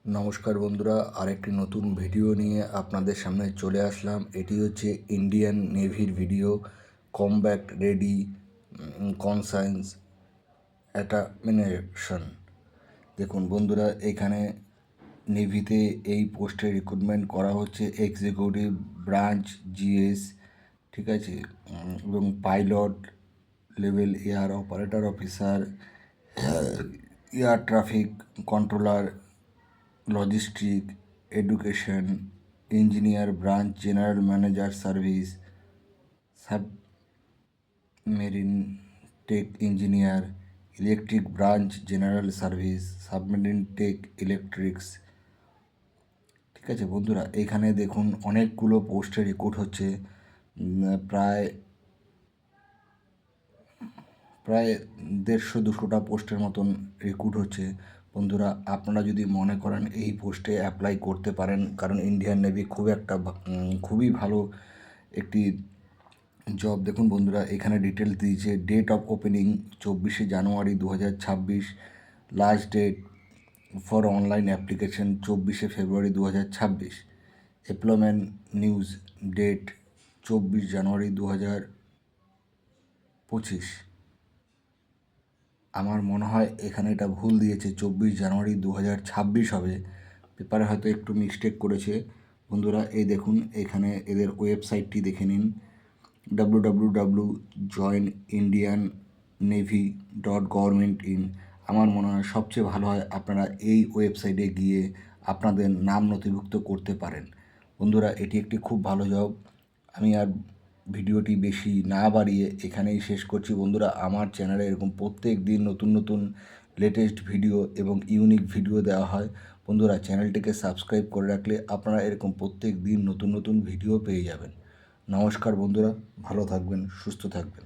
নমস্কার বন্ধুরা, আরেকটি নতুন ভিডিও নিয়ে আপনাদের সামনে চলে আসলাম। এটি হচ্ছে ইন্ডিয়ান নেভির ভিডিও, কমব্যাট রেডি কনসাইন্স অ্যাটামিনেশন। দেখুন বন্ধুরা, এখানে নেভিতে এই পোস্টে রিক্রুটমেন্ট করা হচ্ছে এক্সিকিউটিভ ব্রাঞ্চ জিএস, ঠিক আছে, এবং pilot level air operator officer, air traffic controller, logistic, education, engineer branch general manager service, submarine tech engineer, electric branch general service, submarine tech electrics. ঠিক আছে বন্ধুরা, এখানে দেখুন অনেকগুলো পোস্টে রিক্রুট হচ্ছে। প্রায় প্রায় 150-200টা পোস্টের মতন রিক্রুট হচ্ছে। বন্ধুরা, আপনারা যদি মনে করেন এই পোস্টে অ্যাপ্লাই করতে পারেন, কারণ ইন্ডিয়ান নেভি খুবই ভালো একটি জব। দেখুন বন্ধুরা, এখানে ডিটেলস দিয়েছে। ডেট অফ ওপেনিং 24শে January 2026, last date for online application 24শে February 2026, employment news date 24 January 2025। আমার মনে হয় এখানে এটা ভুল দিয়েছে, 24 জানুয়ারি 2026 হবে। পেপারে হয়তো একটু মিস্টেক করেছে। বন্ধুরা, এই দেখুন এখানে এদের ওয়েবসাইটটি দেখে নিন, www.joinindiannavy.government.in। আমার মনে হয় সবচেয়ে ভালো হয় আপনারা এই ওয়েবসাইটে গিয়ে আপনাদের নাম নথিভুক্ত করতে পারেন। বন্ধুরা, এটি একটি খুব ভালো জব। আমি আর ভিডিওটি বেশি না বাড়িয়ে এখানেই শেষ করছি। বন্ধুরা, আমার চ্যানেলে এরকম প্রত্যেক দিন নতুন নতুন লেটেস্ট ভিডিও এবং ইউনিক ভিডিও দেওয়া হয়। বন্ধুরা, চ্যানেলটিকে সাবস্ক্রাইব করে রাখলে আপনারা এরকম প্রত্যেক দিন নতুন নতুন ভিডিও পেয়ে যাবেন। নমস্কার বন্ধুরা, ভালো থাকবেন, সুস্থ থাকবেন।